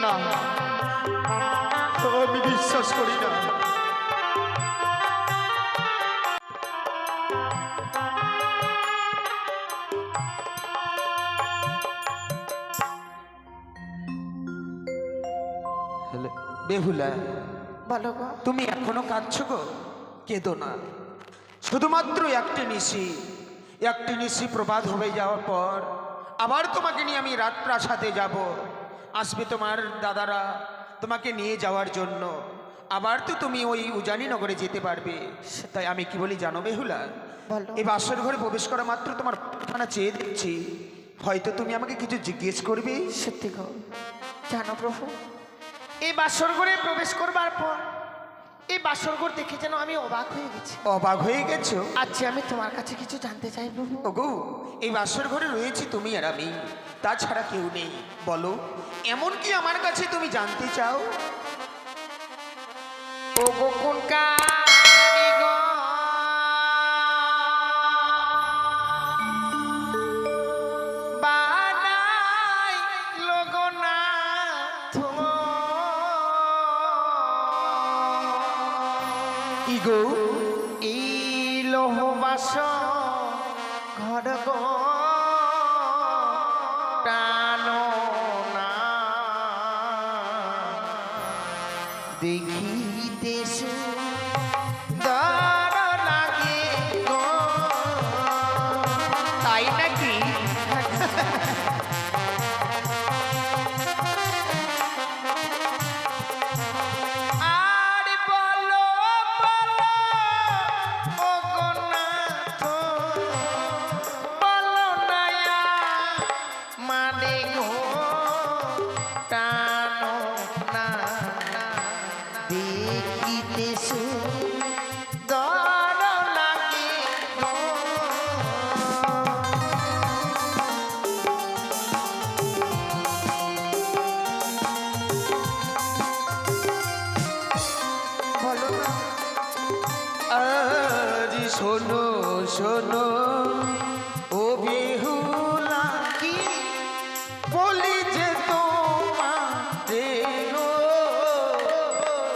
না, আমি বিশ্বাস করি না। বেহুলা, বলো গো। তুমি এখনো কাঁদছো গো? কেঁদো না। শুধুমাত্র একটি নিশি প্রভাত হয়ে যাওয়ার পর আবার তোমাকে নিয়ে আমি রাজপ্রাসাদে যাব। আসবে তোমার দাদারা তোমাকে নিয়ে যাওয়ার জন্য। আবার তো তুমি ওই উজানি নগরে যেতে পারবে। তাই আমি কি বলি জানো বেহুলা, এই বাসর ঘরে প্রবেশ করা মাত্র তোমার খানা চেয়ে দিচ্ছি, হয়তো তুমি আমাকে কিছু জিজ্ঞেস করবে। সত্যি গো, জানো প্রভু, এই বাসর ঘরে প্রবেশ করবার পর এই বাসর ঘর দেখে যেন আমি অবাক হয়ে গেছি। অবাক হয়ে গেছো? আচ্ছা, আমি তোমার কাছে কিছু জানতে চাই প্রভু। ওগো, এই বাসর ঘরে রয়েছি তুমি আর আমি, তাছাড়া কেউ নেই। বলো, এমন কি আমার কাছে তুমি জানতে চাও? ওগো কোন গো এই লোহবাস ঘর গো টানো না দেখিতে সুন্দর লাগে গো। তাই নাকি? শোনো শোনো ও বেহুলা, কি বলি যে তোমারে গো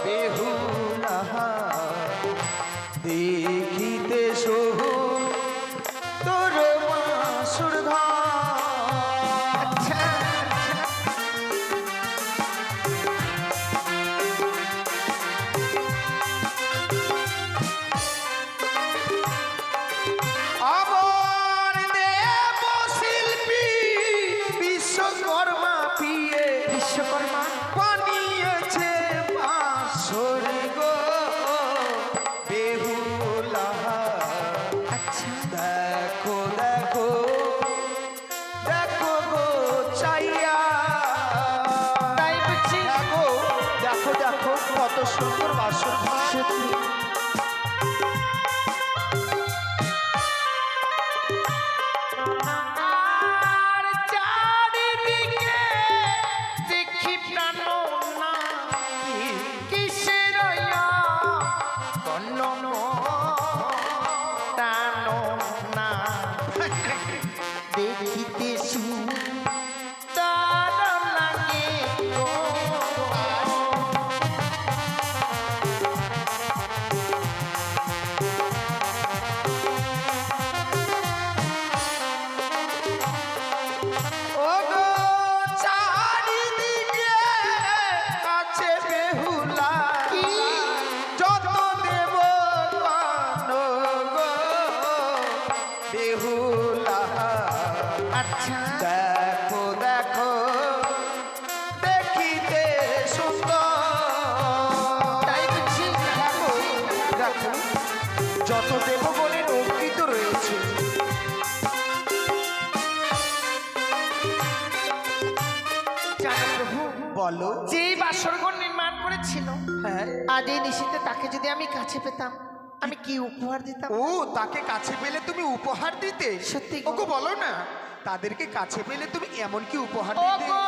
বেহুলা, দেখিতে তোর বাসর ঘর। আচ্ছা, বিশ্বকর্মা বানিয়েছে বাসর গো বেহুলা। আচ্ছা, দেখো দেখো দেখো গো চাইয়া, তাই বুঝছি। দেখো দেখো দেখো কত সুন্দর বাসর ঘর। সত্যি আর চারিদিকে দেখি প্রাণ না কিসের কন্ন টানো না দেখিতে সুন্দর লাগে গো। ওগো চারিদিকে আছে বেহুলা, যত দেব পান গো বেহুলা। আচ্ছা, দেখো দেখো দেখিতে সুন্দর, তাই বুঝছি। দেখো দেখো যত দেব বলে অঙ্কিত রয়েছে। জানো প্রভু, বলো। যেই বাসরঘর নির্মাণ করেছিল, হ্যাঁ, আজ এই নিশীথে তাকে যদি আমি কাছে পেতাম, আমি কি উপহার দিতাম? ও তাকে কাছে পেলে তুমি উপহার দিতে? সত্যি গো। ওগো বলো না, তাদেরকে কাছে পেলে তুমি এমন কি উপহার দিতে? ওগো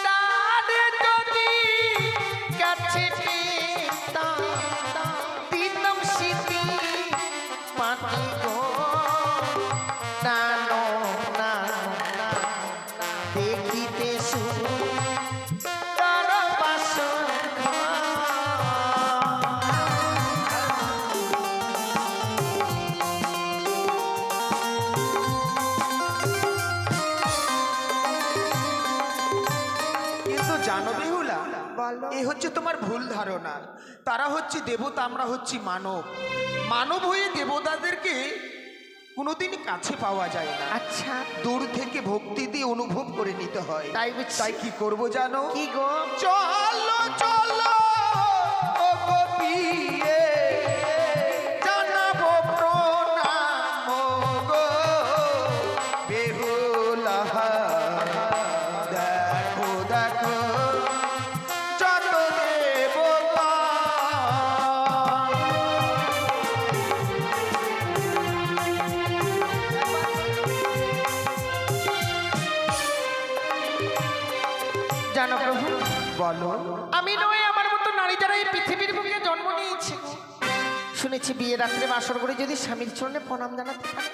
তাদের যদি কাছে পেতাম, দিতাম স্মৃতি পানি গো টানো না দেখিতে সুন্দর জানো বেহুলা, বলো। এ হচ্ছে তোমার ভুল ধারণা। তারা হচ্ছে দেবতা, আমরা হচ্ছি মানব। মানব হয়ে দেবতাদেরকে কোনোদিন কাছে পাওয়া যায় না, আচ্ছা দূর থেকে ভক্তি দিয়ে অনুভব করে নিতে হয়। তাই বুঝছি। তাই কি করব জানো? কি গো? চলো চলো ও গো পিয়ে, জানাবো প্রণাম গো বেহুলা। দেখো দেখো যত দেবতা, জানো প্রভু, বলো। আমি নয় আমার মতো নারী যারা এই পৃথিবীর বুকে জন্ম নিয়েছে, শুনেছি বিয়ে রাত্রে বাসর করে যদি স্বামীর চরণে প্রণাম জানাতে পারে,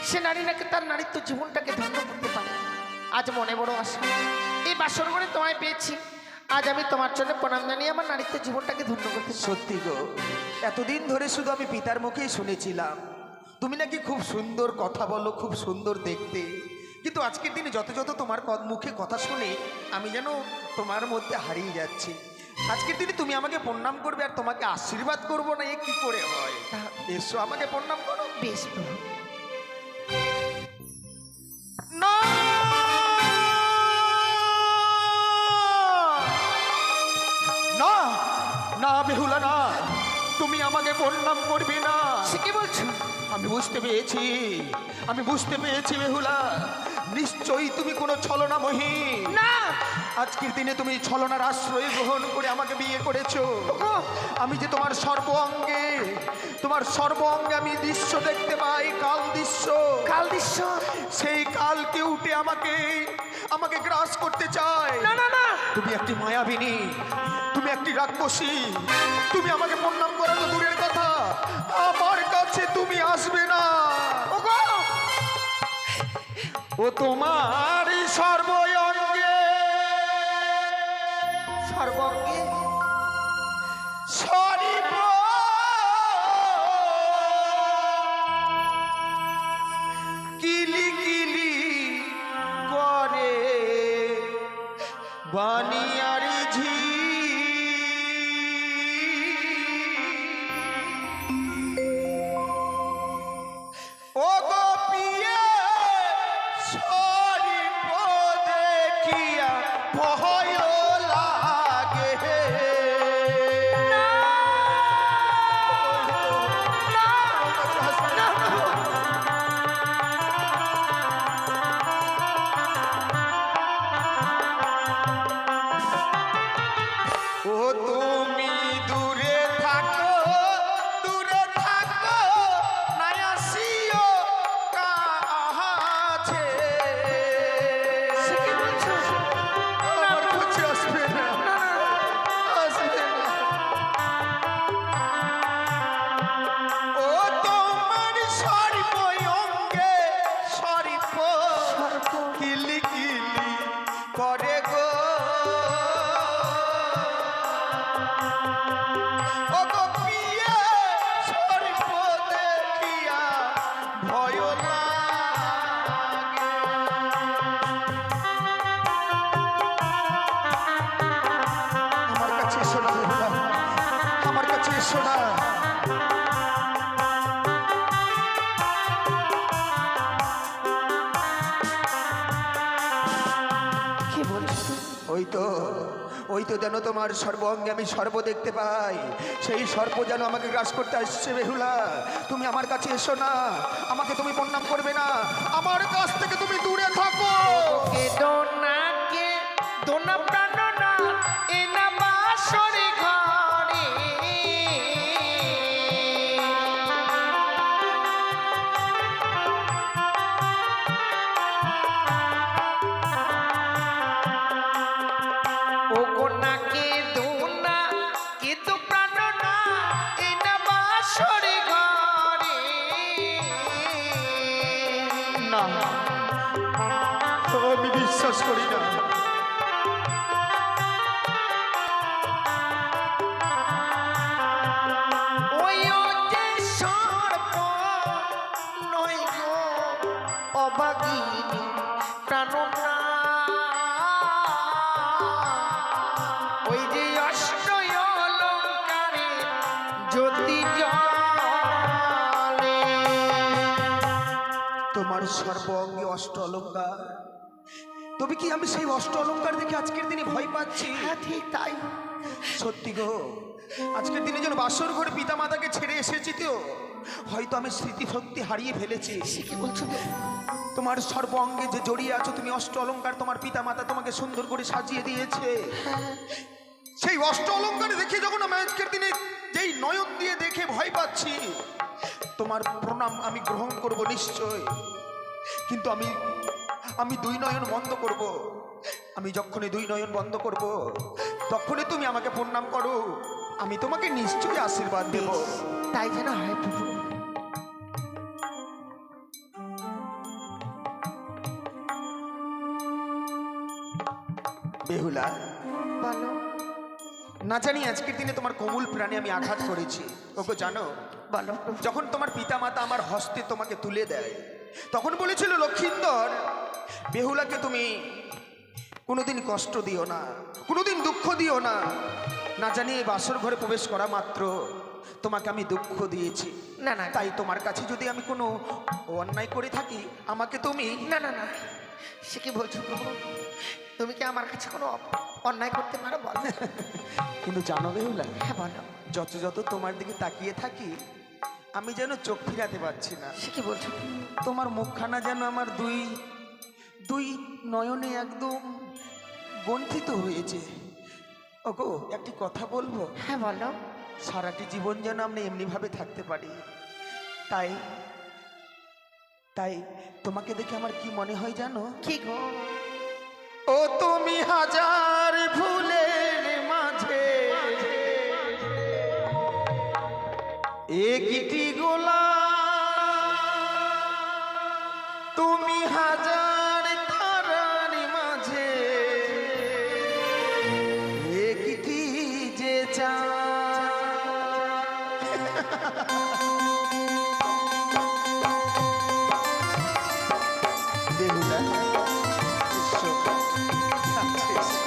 সে নারী নাকি তার নারীত্ব জীবনটাকে ধন্য করতে পারে। আজ মনে বড় আশা, এই বাসর করে তোমায় পেয়েছি, আজ আমি তোমার জন্য প্রণাম জানিয়ে আমার নারীত্ব জীবনটাকে ধন্য করতে চাই। সত্যি গো, এতদিন ধরে শুধু আমি পিতার মুখেই শুনেছিলাম তুমি নাকি খুব সুন্দর কথা বলো, খুব সুন্দর দেখতে। কিন্তু আজকের দিনে যত যত তোমার মুখে কথা শুনে আমি যেন তোমার মধ্যে হারিয়ে যাচ্ছি। আজকের দিনে তুমি আমাকে প্রণাম করবে আর তোমাকে আশীর্বাদ করবো না, এ কি করে হয়? এসো আমাকে প্রণাম করো। বেশ প্রভু। না না না বেহুলা, না, তুমি আমাকে প্রণাম করবে না। সে কি বলছো? আমি বুঝতে পেরেছি, আমি বুঝতে পেরেছি বেহুলা, নিশ্চয়ই তুমি কোনো ছলনাময়ী। না, আজকের দিনে তুমি ছলনার আশ্রয় গ্রহণ করে আমাকে বিয়ে করেছো। ওগো, আমি যে তোমার সর্বাঙ্গে, তোমার সর্বাঙ্গে আমি দৃশ্য দেখতে পাই, কাল দৃশ্য। কাল দৃশ্য? সেই কালকে উঠে আমাকে আমাকে গ্রাস করতে চায়। না না না, তুমি একটি মায়াবিনী, তুমি একটি রাক্ষসী। তুমি আমাকে প্রণাম করা তো দূরের কথা, আমার কাছে তুমি আসবে না। ওগো, ও তোমার সর্বঙ্গে, সর্বঙ্গে সরিব কিলি কিলি করে বানিয়ার ঝি। ও গো পিয়ে সরিব দেখিয়া ভয় লাগে। ও তুমি দূরে থাকো, দূরে থাকো, নাই আসিও কাছে। সে কি বলছো? আমার কাছে আসবে না, আসবে না। ও তোমার সর্বঙ্গে সরিব কিলি কিলি করে গো। ও গো পিয়ে সরিব দেখিয়া ভয় লাগে। আমার কাছে এসো না বেহুলা, আমার কাছে এসো না। কি বলছো? ওই তো যেন তোমার সর্বঙ্গে আমি সর্ব দেখতে পাই, সেই সর্প যেন আমাকে গ্রাস করতে আসছে। বেহুলা, তুমি আমার কাছে এসো না, আমাকে তুমি প্রণাম করবে না, আমার কাছ থেকে তুমি দূরে থাকো। কে দোনা, কে দোনা প্রাণ না, এ না বাসরে ঘরে। ও কোনা কে দোনা, কে তো প্রাণ না, এ না বাসরে ঘরে। না, আমি বিশ্বাস করি ওই যে অষ্ট অলঙ্কারে জ্যোতি জ্বলে। তোমার সর্বঙ্গে অষ্ট অলঙ্কার, তবে কি আমি সেই অষ্ট অলঙ্কার দেখে আজকের দিনে ভয় পাচ্ছি? হ্যাঁ ঠিক তাই। সত্যি গো, আজকের দিনে যেন বাসর ঘরে পিতা মাতাকে ছেড়ে এসেছি, তো হয়তো আমি স্মৃতিশক্তি হারিয়ে ফেলেছি। সে কি বলছো গো? তোমার সর্বঙ্গে যে জড়িয়ে আছো তুমি অষ্ট অলঙ্কার, তোমার পিতা মাতা তোমাকে সুন্দর করে সাজিয়ে দিয়েছে। সেই অষ্ট অলঙ্কারে দেখে যখন আমি আজকের দিনে যেই নয়ন দিয়ে দেখে ভয় পাচ্ছি, তোমার প্রণাম আমি গ্রহণ করব নিশ্চয়, কিন্তু আমি দুই নয়ন বন্ধ করব। আমি যখনই দুই নয়ন বন্ধ করব তখনই তুমি আমাকে প্রণাম করো, আমি তোমাকে নিশ্চয়ই আশীর্বাদ দেব। তাই যেন হয় প্রভু। বেহুলা, বলো। না জানি আজকের দিনে তোমার কোমল প্রাণে আমি আঘাত করেছি। ওকে জানো, বলো প্রভু। যখন তোমার পিতা মাতা আমার হস্তে তোমাকে তুলে দেয়, তখন বলেছিল লক্ষিন্দর, বেহুলাকে তুমি কোনোদিন কষ্ট দিও না, কোনোদিন দুঃখ দিও না। না জানি এই বাসর ঘরে প্রবেশ করা মাত্র তোমাকে আমি দুঃখ দিয়েছি। না না তাই তোমার কাছে যদি আমি কোনো অন্যায় করে থাকি, আমাকে তুমি না না না, সে কি বলছো প্রভু? তুমি কি আমার কাছে কোনো অন্যায় করতে পারো? বলো। কিন্তু জানো বেহুলা, হ্যাঁ বলো। যত যত তোমার দিকে তাকিয়ে থাকি, আমি যেন চোখ ফিরাতে পারছি না। সে কি বলছো? তোমার মুখখানা যেন আমার দুই দুই নয়নে একদম গণ্ঠিত হয়েছে। ওগো, একটি কথা বলবো? হ্যাঁ বলো। সারাটি জীবন যেন আমরা এমনিভাবে থাকতে পারি, তাই তাই তোমাকে দেখে আমার কি মনে হয় জানো? কি গো? ও তুমি হাজার ফুলের মাঝে একটি গোলাপ, তুমি হাজার তারার মাঝে একটি যে বেহুলা, এসো। আচ্ছা, এসো।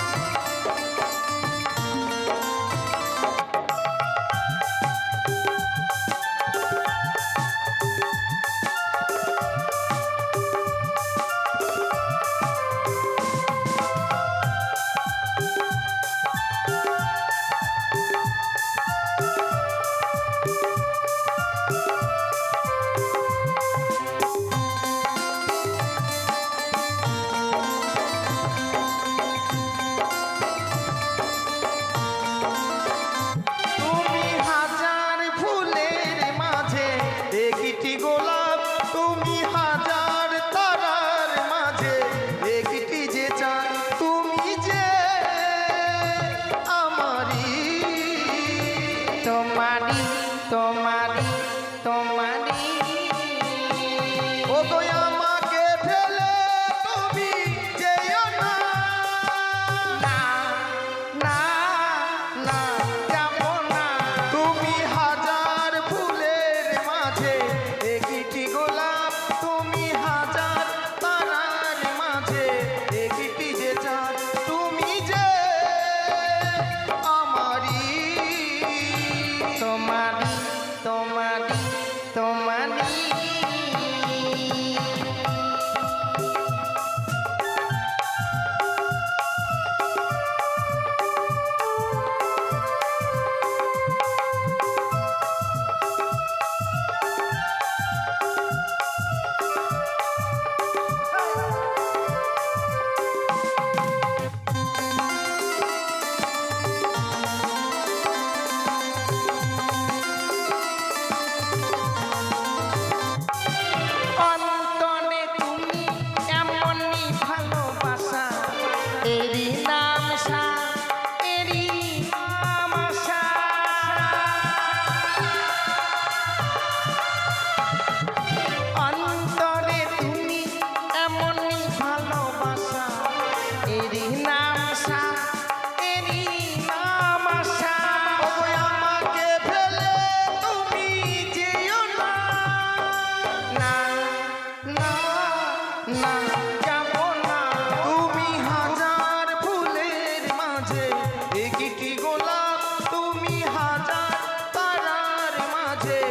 একটি গোলাপ তুমি হাজার তারার মাঝে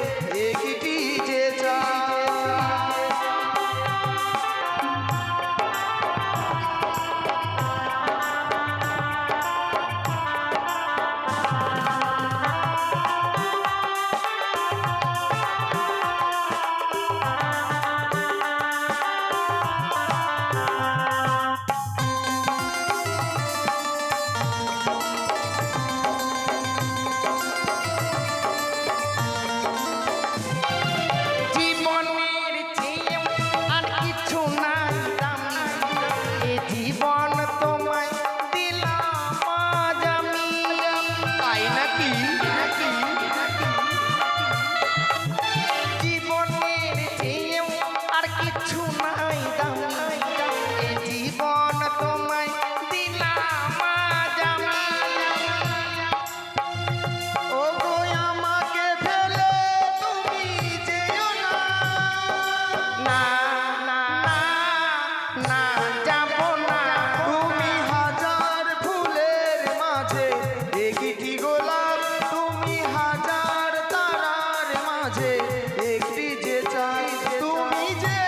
একটি যে চাই। জীবনের চেয়েও আর কিছু নাই দামি, এ জীবন তোমায় দিলাম আজ আমি। তাই নাকি? জীবনের চেয়েও আর কিছু নাই দামি, এ জীবন তোমায় দিলাম আজ আমি। ও গো আমাকে ফেলে তুমি যেও না। না না না যাব না। তুমি হাজার ফুলের মাঝে একটি গোলাপ তুমি হাজার তারার মাঝে একটি যে চাই। তুমি যে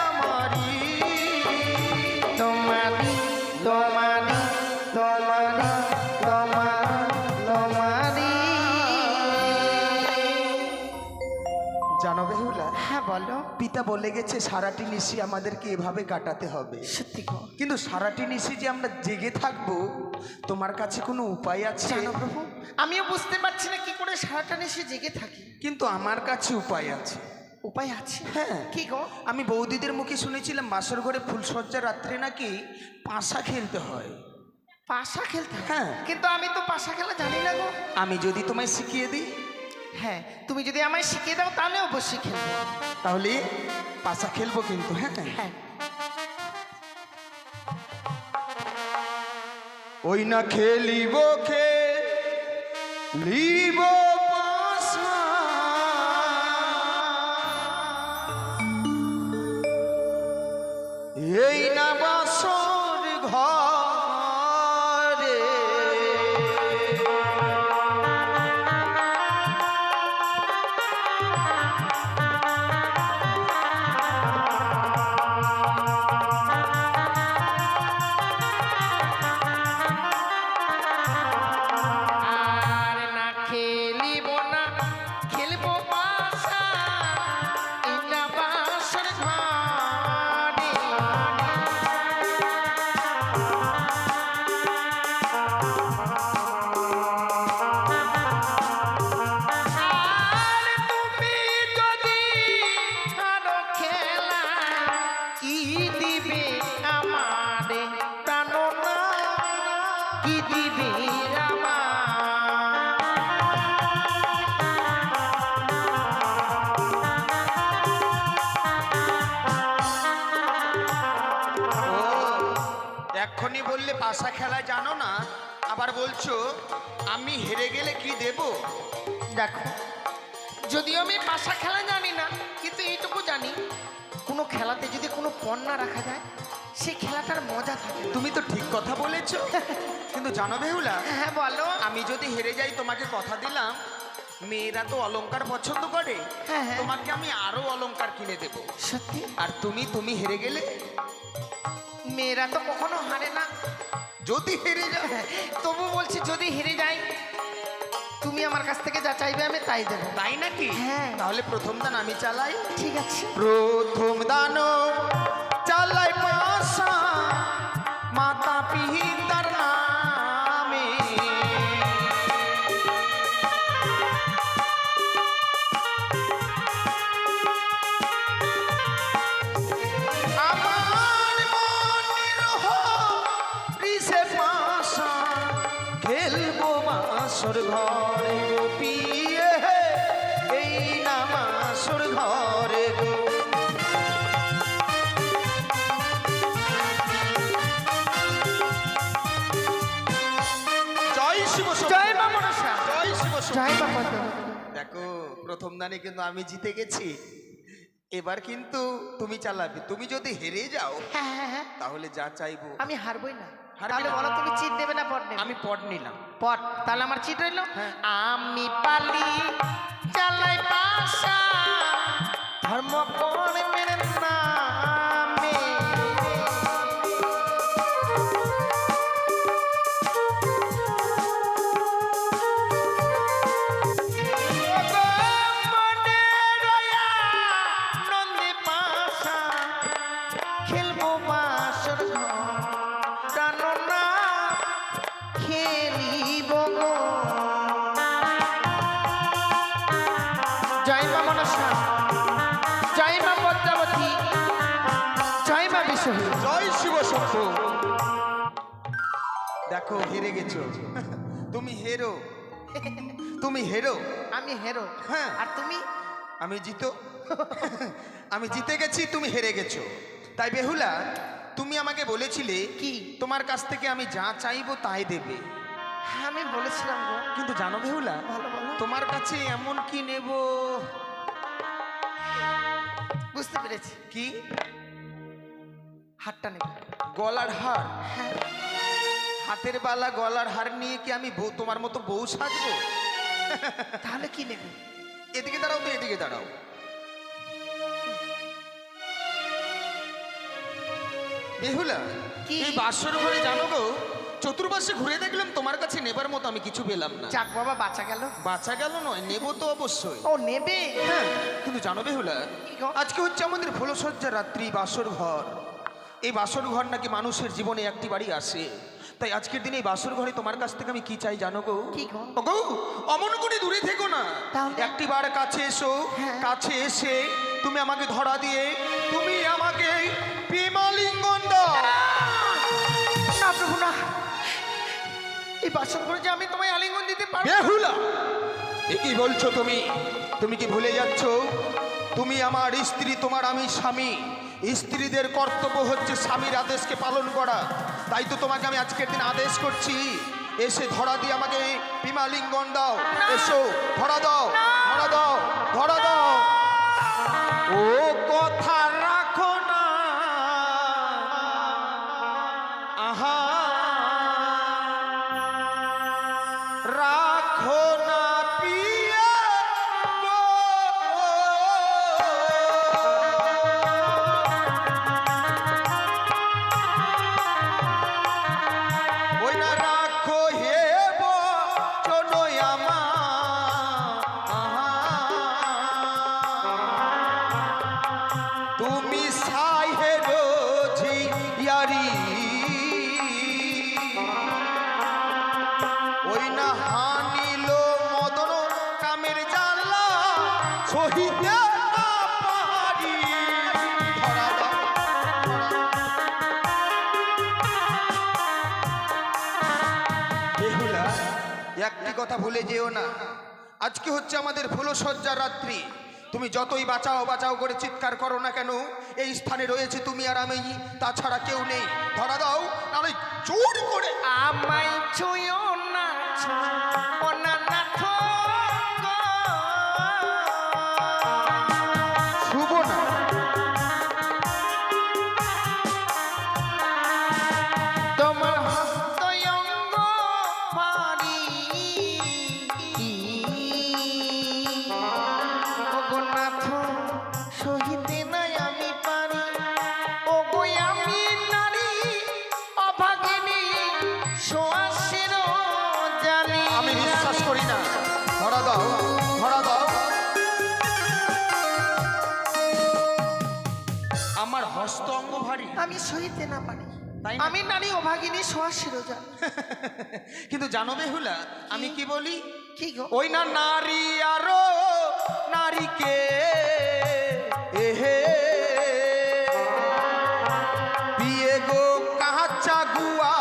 আমারি তোমারি তোমারি তোমারি তোমারি। জানো বেহুলা, হ্যাঁ বলো। পিতা বলে গেছে সারাটি নিশি আমাদেরকে এভাবে কাটাতে হবে। সত্যি গো। কিন্তু সারাটি নিশি যে আমরা জেগে থাকবো, তোমার কাছে কোনো উপায় আছে? জানো প্রভু, আমিও বুঝতে পারছি না কি করে সারাটা নিশে জেগে থাকি। কিন্তু আমার কাছে উপায় আছে। উপায় আছে? হ্যাঁ। কি গো? আমি বৌদিদের মুখে শুনেছিলাম বাসর ঘরে ফুলসজ্জা রাত্রে নাকি পাশা খেলতে হয়। পাশা খেলতে হয়? হ্যাঁ। কিন্তু আমি তো পাশা খেলা জানি না গো। আমি যদি তোমায় শিখিয়ে দিই, হ্যাঁ, তুমি যদি আমায় শিখিয়ে দাও তাহলে অবশ্যই খেলবো। তাহলে পাশা খেলবো কিন্তু। হ্যাঁ হ্যাঁ। ওই না খেলিব খেলিব পাশা, এই না বাসর ঘরে। আর না খেলিব না, খেলবো পাশা, এই না বাসর ঘরে। আর তুমি যদি আরো খেলা, কি দিবে আমারে প্রাণনা, কি দিবে আমার। ও, এক্ষুনি বললে পাশা খেলা জানো না, আবার বলছো আমি হেরে গেলে কি দেব? দেখো, যদিও আমি পাশা খেলা জানি না, কিন্তু এইটুকু জানি কোনো খেলাতে যদি কোনো পণ না রাখা যায় সেই খেলাটার মজা থাকে না। তুমি তো ঠিক কথা বলেছো। কিন্তু জানো বেহুলা, হ্যাঁ বলো। আমি যদি হেরে যাই তোমাকে কথা দিলাম, মেয়েরা তো অলংকার পছন্দ করে, হ্যাঁ, হ্যাঁ। তোমাকে আমি আরো অলংকার কিনে দেব। সত্যি? আর তুমি হেরে গেলে, মেয়েরা তো কখনো হারে না। যদি হেরে যাও, তবু বলছি যদি হেরে যাই তুমি আমার কাছ থেকে যা চাইবে আমি তাই দেবো। তাই নাকি? হ্যাঁ। তাহলে প্রথম দান আমি চালাই। ঠিক আছে। প্রথম দান চালাই পাশা মাতা পিতার নামে। আমার মনের হরিষে পাশা খেলবো বাসর ঘরে গো পিয়ে, এই না বাসর ঘরে গো। জয় শিব শম্ভু। জয় মা মনসা। জয় শিব শম্ভু। জয় বাবা। দেখো, প্রথম দানে কিন্তু আমি জিতে গেছি। এবার কিন্তু তুমি চালাবে। তুমি যদি হেরে যাও হ্যাঁ হ্যাঁ হ্যাঁ, তাহলে যা চাইবো। আমি হারবই না। তাহলে বলো তুমি চিট দেবে না পট নেবে? আমি পট নিলাম। পট, তাহলে আমার চিট রইলো। হ্যাঁ। আমি পালি চালাই পাশা ধর্ম কর্মের নামে। মনে রয়া নন্দে পাশা খেলবো বাসর ঘর জানো না খেলিব গো। জয় মা মনসা, জয় মা পদ্মাবতী, জয় মা বিশ্বহী। জয় শিব শম্ভু। দেখো হেরে গেছো। তুমি হেরো, তুমি হেরো। আমি হেরো, হ্যাঁ। আর তুমি? আমি জিতো। আমি জিতে গেছি, তুমি হেরে গেছো। তাই বেহুলা, তুমি আমাকে বলেছিলে কি? তোমার কাছ থেকে আমি যা চাইবো তাই দেবে। হ্যাঁ, আমি বলেছিলাম গো। কিন্তু জানো বেহুলা, ভালো বলো। তোমার কাছে এমন কি নেব? বুঝতে পেরেছি, কি? হাতটা নেবে। গলার হার? হ্যাঁ। হাতের বালা গলার হার নিয়ে কি আমি তোমার মতো বউ সাজবো? তাহলে কি নেবে? এদিকে দাঁড়াও তো, এদিকে দাঁড়াও। বেহুলা, কি? এই বাসর ঘরে জানো গো, চতুর্পাশে ঘুরে দেখলাম তোমার কাছে নেবার মতো আমি কিছু পেলাম না। যাক বাবা, বাঁচা গেল। বাঁচা গেল নয়, নেব তো অবশ্যই। ও নেবে? হ্যাঁ, কিন্তু জানো বেহুলা, কি গো? আজকে হচ্ছে আমাদের ফুলসজ্জা রাত্রি, বাসর ঘর। এই বাসর ঘর নাকি মানুষের জীবনে একটি বাড়ি আসে। তাই আজকের দিনে এই বাসর ঘরে তোমার কাছ থেকে আমি কি চাই জানো গো? কি গো? ও গো, অমন করে দূরে থেকো না। তাহলে? একটি বার কাছে এসো। হ্যাঁ। কাছে এসে তুমি আমাকে ধরা দিয়ে তুমি আমাকে প্রেমালিঙ্গন দাও। না প্রভু না, এই বাসন করে যে আমি তোমায় আলিঙ্গন দিতে পারবো? বেহুলা, এ কি বলছো তুমি? তুমি কি ভুলে যাচ্ছ তুমি আমার স্ত্রী, তোমার আমি স্বামী। স্ত্রীদের কর্তব্য হচ্ছে স্বামীর আদেশকে পালন করা। তাই তো তোমাকে আমি আজকের দিন আদেশ করছি, এসে ধরা দিয়ে আমাকে প্রেমালিঙ্গন দাও। এসো, ধরা দাও, ধরা দাও, ধরা দাও। ও কথা রাখো না, আহা রাখো না প্রিয়া গো। ওই না রাখো হে বচনই আমার, তুমি সাই হে রোজি ইয়ারি। ওই না হানিল মদন কামের জানলা সহিতে না পারি। ধরা দাও, বেহুলা, একটি কথা ভুলে যেও না, আজকে হচ্ছে আমাদের ফুলসজ্জা রাত্রি। তুমি যতই বাঁচাও বাঁচাও করে চিৎকার করো না কেন, এই স্থানে রয়েছে তুমি আর আমি, তাছাড়া কেউ নেই। ধরা দাও, নাহলে জোর করে আমায় ছুঁয়ো না, ও না না গো। শুভ না। তোমার হস্তয়ঙ্গ পারি, ও গো নাথ সহিতে নাই আমি পারি। ও গো আমি নারী অভাগিনী, সোয়াশের জানি। আমি বিশ্বাস করি না। ধরা দাও, ধরা দাও। আমার হস্ত অঙ্গ ভারী, আমি সহিতে না পারি। তাই না? আমি নারী অভাগিনী, সোয়াশের জানি। কিন্তু জানো বেহুলা, আমি কি বলি? কি গো? ওই না নারী আরো নারীকে এহে বিয়ে গো কাঁচা গুয়া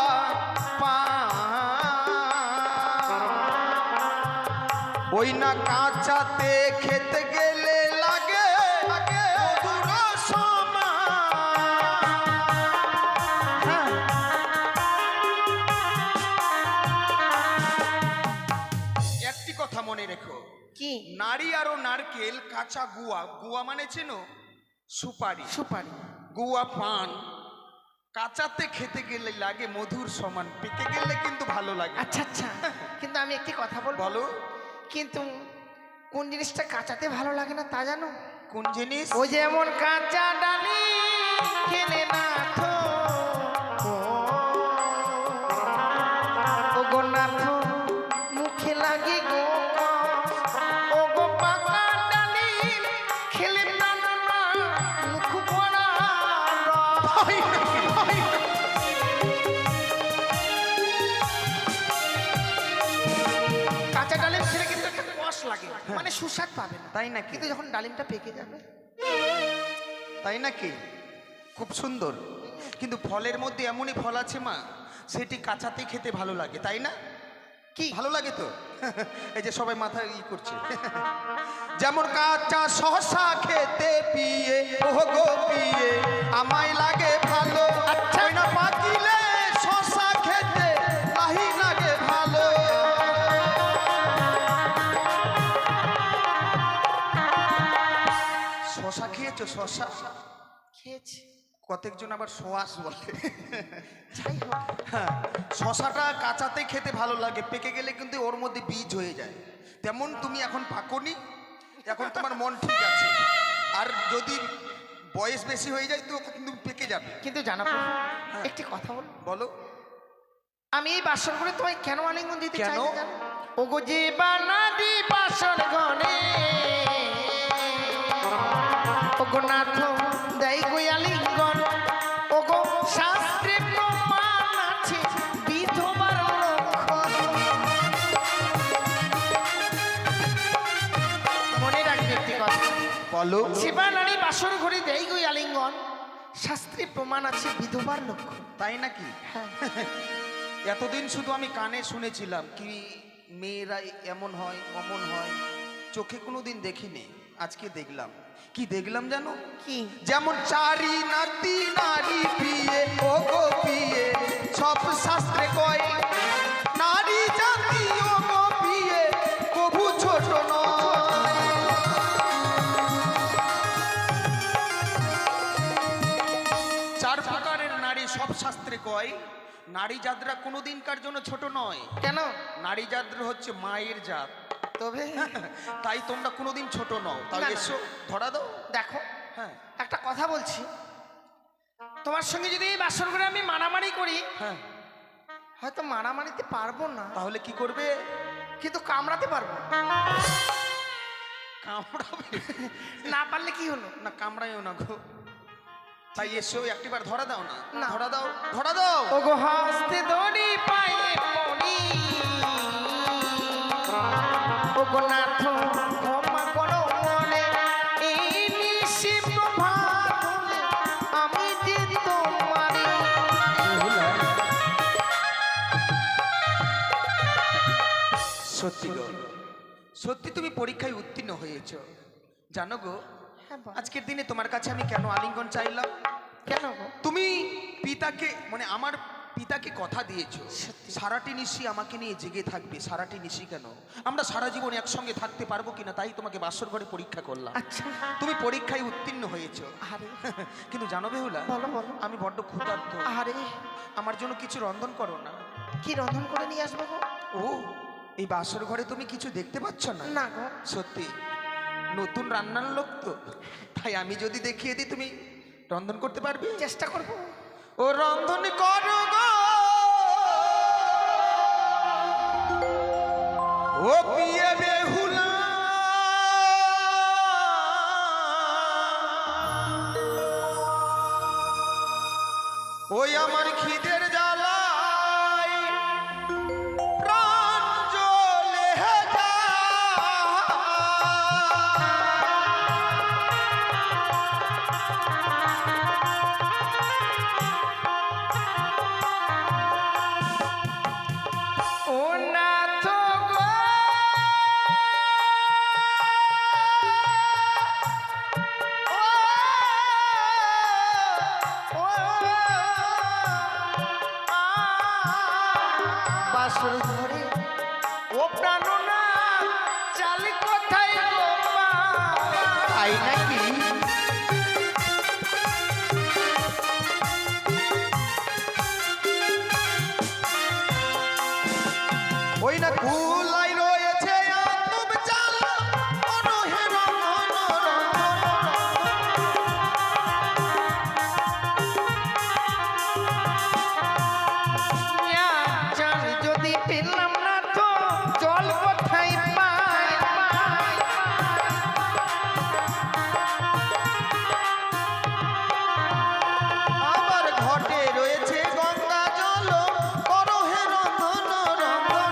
পা। ওই না কাঁচাতে খেতে গেলে লাগে মধুর সমান। হ্যাঁ, একটি কথা মনে রেখো, কি? নারী আরো নারকেল কাঁচা গুয়া। গুয়া মানে চেনো? সুপারি। সুপারি। গুয়া পান, কাঁচাতে খেতে গেলে লাগে মধুর সমান, পেকে গেলে কিন্তু ভালো লাগে। আচ্ছা আচ্ছা, কিন্তু আমি একটি কথা বলবো। বলো। কিন্তু কোন জিনিসটা কাঁচাতে ভালো লাগে না তা জানো? কোন জিনিস? ও যেমন কাঁচা ডালি খেলে না তো ও গো না তো মুখে লাগে গো ও গো পাকা ডালি খেলে না না মুখ ভরা কাঁচা ডালিম খেলে কিন্তু একটা কষ লাগে, মানে সুস্বাদ পাবে না, তাই নাকি? কিন্তু যখন ডালিমটা পেকে যাবে। তাই নাকি? খুব সুন্দর। কিন্তু ফলের মধ্যে এমনই ফল আছে মা, সেটি কাঁচাতেই খেতে ভালো লাগে, তাই না? কি ভালো লাগে তো? এই যে সবাই মাথায় করছে। যেমন কাঁচা শসা খেতে পিয়ে ও গো পিয়ে আমায় লাগে ভালো। আচ্ছা। না পাকিলে শসা খেতে নাহি লাগে ভালো। শসা খেয়েছো? শসা খেয়েছি, কতজন আবার সোয়াস বলে। যাই হোক। হ্যাঁ, শশাটা কাঁচাতে খেতে ভালো লাগে, পেকে গেলে কিন্তু ওর মধ্যে বীজ হয়ে যায়। তেমন তুমি এখন পাকোনি, এখন তোমার মন ঠিক আছে। আর যদি বয়স বেশি হয়ে যায় তো কিন্তু পেকে যাবে। কিন্তু জানা প্রভু, একটি কথা বল। বলো। আমি এই বাসর ঘরে তোমায় কেন আলিঙ্গন দিতে কেন? চাই না জানো? ওগো যে বানাদি বাসর ঘরে ওগো নাথ দেই গো আলিঙ্গন ওগো শাস্ত্রে প্রমাণ আছে বিধবার লক্ষণ। মনে রাখবে একটি কথা। বলো। শিবা নারী বাসর ঘরে দেই গো আলিঙ্গন, শাস্ত্রে প্রমাণ আছে বিধবার লক্ষণ। তাই নাকি? হ্যাঁ। এতদিন শুধু আমি কানে শুনেছিলাম কি মেয়েরা এমন হয় অমন হয়, চোখে কোনোদিন দেখিনি। আজকে দেখলাম। কি দেখলাম জানো? কি? যেমন চারি নাতি নারী বিয়ে ও গো বিয়ে সব শাস্ত্রে কয় নারী জাতি ও গো বিয়ে কবু ছোট নয়। চার প্রকারের নারী সব শাস্ত্রে কয় নারী জাতরা কোনোদিনকার জন্য ছোট নয়। কেন? নারী জাতরা হচ্ছে মায়ের জাত, তবে তাই তোমরা কোনোদিন ছোট নও। না, তাহলে না। এসো ধরা দাও। দেখো, হ্যাঁ একটা কথা বলছি, তোমার সঙ্গে যদি এই বাসর ঘরে আমি মারামারি করি, হ্যাঁ, হয়তো মারামারিতে পারবো না, তাহলে কি করবে? কিন্তু কামড়াতে পারবো। কামড়াবে? না পারলে কি হলো? না কামড়াইও না গো। তাই এসো একটিবার ধরা দাও না। না। ধরা দাও, ধরা দাও। ও গো হাসতে দড়ি পায়ে পড়ি ও গো নাথ ক্ষমা করো মনে এই নিশি প্রভাত হলে আমি যে তোমারে। সত্যি গো, সত্যি তুমি পরীক্ষায় উত্তীর্ণ হয়েছো। জানো গো, হ্যাঁ বল। আজকের দিনে তোমার কাছে আমি কেন আলিঙ্গন চাইলাম? কেন গো? তুমি পিতাকে মানে আমার পিতাকে কথা দিয়েছো সত্যি। সারাটি নিশি আমাকে নিয়ে জেগে থাকবে। সারাটি নিশি কেন, আমরা সারা জীবন একসঙ্গে থাকতে পারবো কিনা তাই তোমাকে বাসর ঘরে পরীক্ষা করলাম। আচ্ছা। তুমি পরীক্ষায় উত্তীর্ণ হয়েছো। আরে কিন্তু জানো বেহুলা, বলো বলো। আমি বড্ড ক্ষুধার্ত। আরে আমার জন্য কিছু রন্ধন করো না। কি রন্ধন করে নিয়ে আসবো গো? ও, এই বাসর ঘরে তুমি কিছু দেখতে পাচ্ছ না? না গো। সত্যি নতুন রান্নার লোক তো, তাই আমি যদি দেখিয়ে দিই তুমি রন্ধন করতে পারবে? চেষ্টা করবো। ও রন্ধন করো গো ও পিয়ে বেহুলা, ওই আমার খিদের জ্বালায় প্রাণ জ্বলে যায়। ও নাথ গো ও বাসর ঘরে ও প্রাণনা চাল কোথায় গো মা? তাই নাকি? ওই না কুলাই রয়েছে আতপ জ্বালা অনহে রন্ধন জল যদি পেলাম না তো জল কোথায় পাই? আবার ঘটে রয়েছে গঙ্গা জল করহে রন্ধন রন্ধন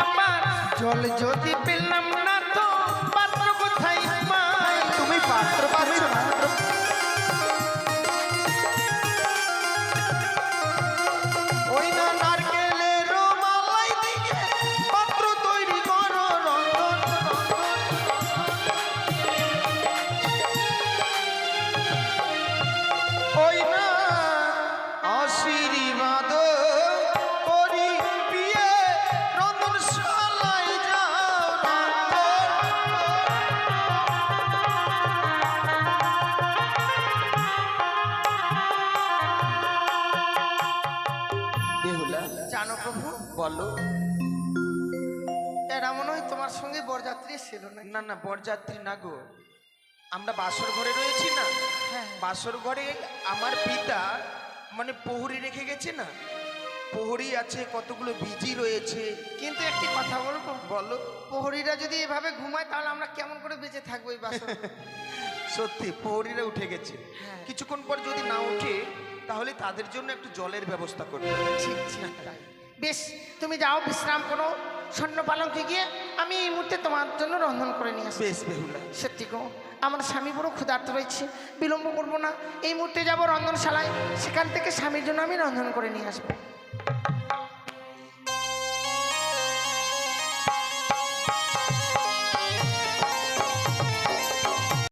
আমার জল যদি পেলাম না তো পাত্র কোথায় পাই? তুমি পাত্র পাচ্ছ না ওই না নারকেলের মালাই দিকে পাত্র তৈরি করো রন্ধন ওই না আশীর্বাদ করি বিয়ে রন্ধনশালায় যাও রন্ধন বেহুলা জানো প্রভু, বলো এরা মনে হয় তোমার সঙ্গে বরযাত্রী ছিল না। না না বরযাত্রী না গো, আমরা বাসর ঘরে রয়েছি না, হ্যাঁ। বাসর ঘরে আমার পিতা মানে প্রহরী রেখে গেছে না, প্রহরী আছে, কতগুলো বিজি রয়েছে। কিন্তু একটি কথা বলবো, বলো প্রহরীরা যদি এভাবে ঘুমায় তাহলে আমরা কেমন করে বেঁচে থাকবো এই বাসর? সত্যি প্রহরীরা উঠে গেছে, হ্যাঁ। কিছুক্ষণ পর যদি না উঠে তাহলে তাদের জন্য একটু জলের ব্যবস্থা করবে। ঠিক ঠিক তাই। বেশ, তুমি যাও বিশ্রাম করো স্বর্ণ পালঙ্কে গিয়ে, আমি এই মুহূর্তে তোমার জন্য রন্ধন করে নিয়ে আসবো। বেশ বেহুলা, সত্যি গো, আমার স্বামী বড় ক্ষুধার্ত রয়েছে, বিলম্ব করবো না, এই মুহূর্তে যাবো রন্ধনশালায়, সেখান থেকে স্বামীর জন্য আমি রন্ধন করে নিয়ে আসবো।